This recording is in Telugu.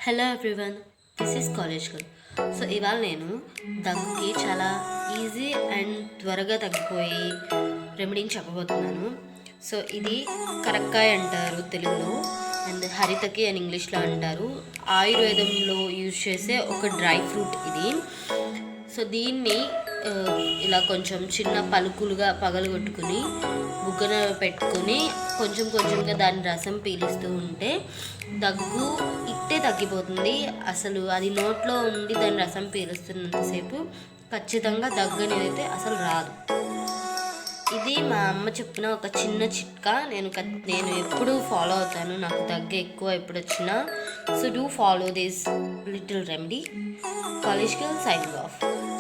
Hello everyone, this is college girl. So ఇవాళ నేను దగ్గుకి చాలా ఈజీ అండ్ త్వరగా తగ్గిపోయి రెమెడీని చెప్పబోతున్నాను. సో ఇది కరక్కాయ అంటారు తెలుగులో, అండ్ హరితకి అని ఇంగ్లీష్లో అంటారు. ఆయుర్వేదంలో యూజ్ చేసే ఒక డ్రై ఫ్రూట్ ఇది. సో దీన్ని ఇలా కొంచెం చిన్న పలుకులుగా పగలగొట్టుకుని బుగ్గన పెట్టుకుని కొంచెం కొంచెంగా దాని రసం పీలుస్తూ ఉంటే దగ్గు ఇట్టే తగ్గిపోతుంది. అసలు అది నోట్లో ఉండి దాని రసం పీలుస్తున్నంతసేపు ఖచ్చితంగా దగ్గు అనేది అయితే అసలు రాదు. ఇది మా అమ్మ చెప్పిన ఒక చిన్న చిట్కా. నేను ఎప్పుడూ ఫాలో అవుతాను, నాకు దగ్గు ఎక్కువ ఎప్పుడు వచ్చినా. So do follow this little remedy. College girl signing off.